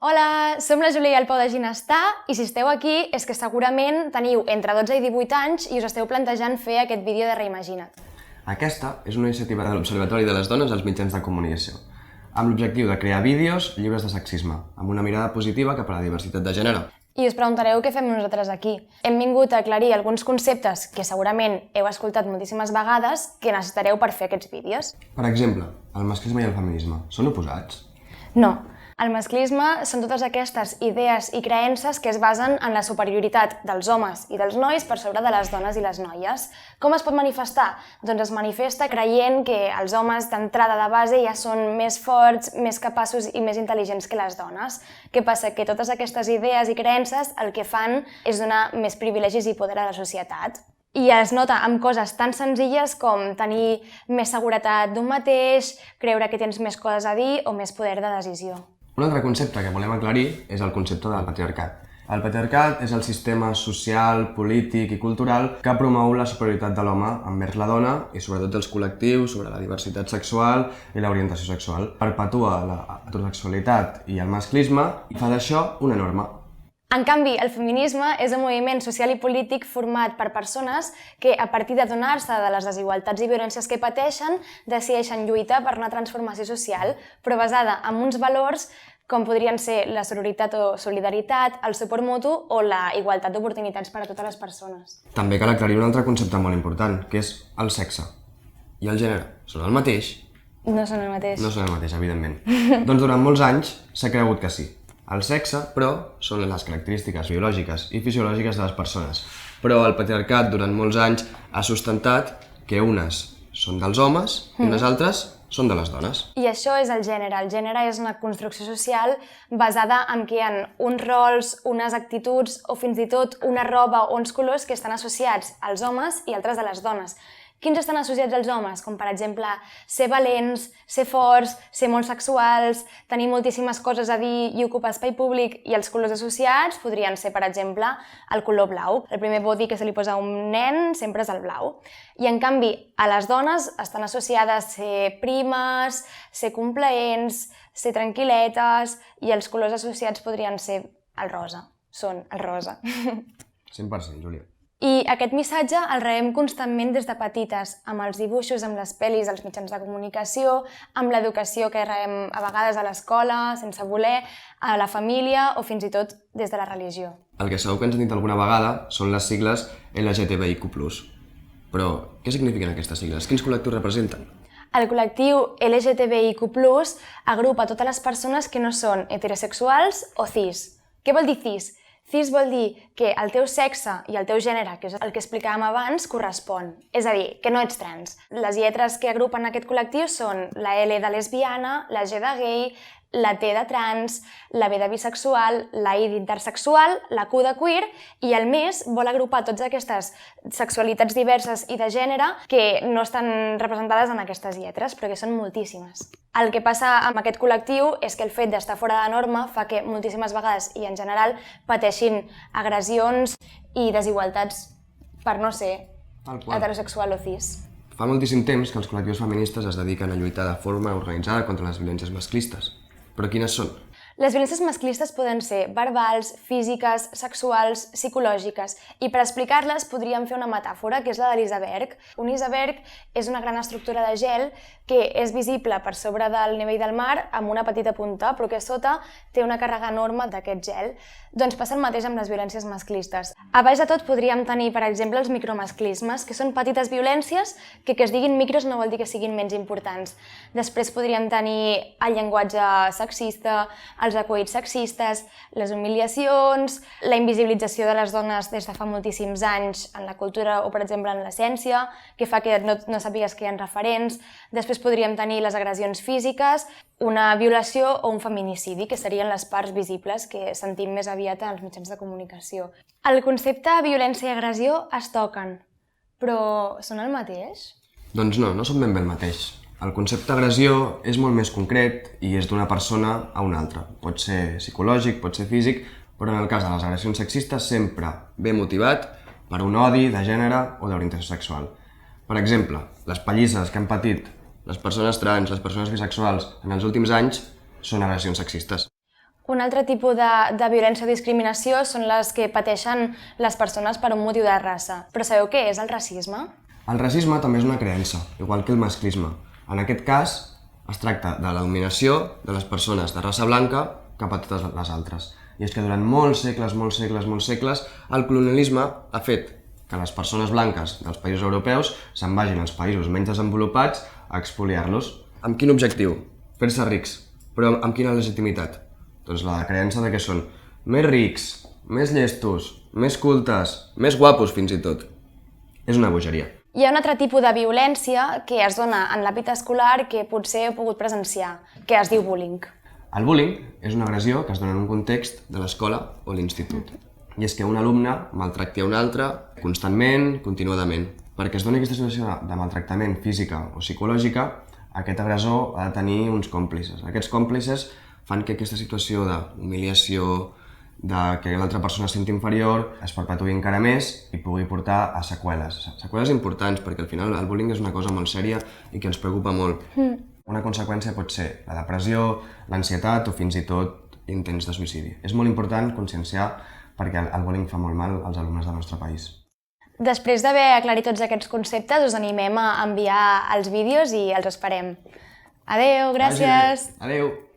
Hola, som la Júlia i el Pau de Ginestar i si esteu aquí és que segurament teniu entre 12 i 18 anys i us esteu plantejant fer aquest vídeo de Reimagina't. Aquesta és una iniciativa de l'Observatori de les Dones als mitjans de comunicació, amb l'objectiu de crear vídeos lliures de sexisme, amb una mirada positiva cap a la diversitat de gènere. I us preguntareu què fem nosaltres aquí. Hem vingut a aclarir alguns conceptes que segurament heu escoltat moltíssimes vegades que necessitareu per fer aquests vídeos. Per exemple, el masclisme i el feminisme són oposats? No. El masclisme són totes aquestes idees i creences que es basen en la superioritat dels homes i dels nois per sobre de les dones i les noies. Com es pot manifestar? Doncs es manifesta creient que els homes d'entrada de base ja són més forts, més capaços i més intel·ligents que les dones. Què passa? Que totes aquestes idees i creences el que fan és donar més privilegis i poder a la societat. I es nota amb coses tan senzilles com tenir més seguretat d'un mateix, creure que tens més coses a dir o més poder de decisió. Un altre concepte que volem aclarir és el concepte del patriarcat. El patriarcat és el sistema social, polític i cultural que promou la superioritat de l'home envers la dona i sobretot dels col·lectius sobre la diversitat sexual i l'orientació sexual. Perpetua la heterosexualitat i el masclisme i fa d'això una norma. En canvi, el feminisme és un moviment social i polític format per persones que, a partir d'adonar-se de les desigualtats i violències que pateixen, decideixen lluitar per una transformació social, però basada en uns valors com podrien ser la sororitat o solidaritat, el suport mutu o la igualtat d'oportunitats per a totes les persones. També cal aclarir un altre concepte molt important, que és el sexe i el gènere. Són el mateix? No són el mateix. No són el mateix, evidentment. Doncs durant molts anys s'ha cregut que sí. El sexe, però, són les característiques biològiques i fisiològiques de les persones. Però el patriarcat durant molts anys ha sustentat que unes són dels homes i unes altres són de les dones. I això és el gènere. El gènere és una construcció social basada en què hi ha uns rols, unes actituds o fins i tot una roba o uns colors que estan associats als homes i altres a les dones. Quins estan associats als homes? Com per exemple ser valents, ser forts, ser molt sexuals, tenir moltíssimes coses a dir i ocupar espai públic, i els colors associats podrien ser, per exemple, el color blau. El primer body que se li posa a un nen sempre és el blau. I en canvi, a les dones estan associades ser primes, ser complaents, ser tranquil·letes, i els colors associats podrien ser el rosa. Són el rosa. 100%, Júlia. I aquest missatge el rebem constantment des de petites, amb els dibuixos, amb les pel·lis, als mitjans de comunicació, amb l'educació que rebem a vegades a l'escola, sense voler, a la família o fins i tot des de la religió. El que segur que ens han dit alguna vegada són les sigles LGTBIQ+. Però què signifiquen aquestes sigles? Quins col·lectius representen? El col·lectiu LGTBIQ+, agrupa totes les persones que no són heterosexuals o cis. Què vol dir cis? Cis vol dir que el teu sexe i el teu gènere, que és el que explicàvem abans, correspon. És a dir, que no ets trans. Les lletres que agrupen aquest col·lectiu són la L de lesbiana, la G de gay, la T de trans, la B de bisexual, la I d'intersexual, la Q de queer, i el més vol agrupar totes aquestes sexualitats diverses i de gènere que no estan representades en aquestes lletres, però que són moltíssimes. El que passa amb aquest col·lectiu és que el fet d'estar fora de norma fa que moltíssimes vegades, i en general, pateixin agressions i desigualtats per no ser heterosexual o cis. Fa moltíssim temps que els col·lectius feministes es dediquen a lluitar de forma organitzada contra les violències masclistes. Però quines són? Les violències masclistes poden ser verbals, físiques, sexuals, psicològiques, i per explicar-les podríem fer una metàfora, que és la de l'iceberg. Un iceberg és una gran estructura de gel que és visible per sobre del nivell del mar amb una petita punta, però que a sota té una càrrega enorme d'aquest gel. Doncs passa el mateix amb les violències masclistes. A baix de tot podríem tenir, per exemple, els micromasclismes, que són petites violències que es diguin micros no vol dir que siguin menys importants. Després podríem tenir el llenguatge sexista, els acudits sexistes, les humiliacions, la invisibilització de les dones des de fa moltíssims anys en la cultura o, per exemple, en la ciència, que fa que no sàpigues que hi ha referents. Després podríem tenir les agressions físiques, una violació o un feminicidi, que serien les parts visibles que sentim més aviat als mitjans de comunicació. El concepte de violència i agressió es toquen, però són el mateix? Doncs no són ben bé el mateix. El concepte agressió és molt més concret i és d'una persona a una altra. Pot ser psicològic, pot ser físic, però en el cas de les agressions sexistes sempre ve motivat per un odi de gènere o d'orientació sexual. Per exemple, les pallisses que han patit les persones trans, les persones bisexuals en els últims anys són agressions sexistes. Un altre tipus de violència o discriminació són les que pateixen les persones per un motiu de raça. Però sabeu què és el racisme? El racisme també és una creença, igual que el masclisme. En aquest cas, es tracta de la dominació de les persones de raça blanca cap a totes les altres. I és que durant molts segles, el colonialisme ha fet que les persones blanques dels països europeus se'n vagin als països menys desenvolupats a expoliar-los. Amb quin objectiu? Fer-se rics. Però amb quina legitimitat? Doncs la creença de que són més rics, més llestos, més cultes, més guapos fins i tot. És una bogeria. Hi ha un altre tipus de violència que es dona en l'àmbit escolar que potser heu pogut presenciar, que es diu bullying. El bullying és una agressió que es dona en un context de l'escola o l'institut. I és que un alumne maltracti a un altre constantment, continuadament. Perquè es doni aquesta situació de maltractament física o psicològica, aquest agressor ha de tenir uns còmplices. Aquests còmplices fan que aquesta situació d'humiliació, que l'altra persona es senti inferior, es perpetuï encara més i pugui portar a seqüeles. Seqüeles importants, perquè al final el bullying és una cosa molt sèria i que ens preocupa molt. Una conseqüència pot ser la depressió, l'ansietat o fins i tot intents de suïcidi. És molt important conscienciar perquè el bullying fa molt mal als alumnes del nostre país. Després d'haver aclarit tots aquests conceptes, us animem a enviar els vídeos i els esperem. Adéu, gràcies! Adéu!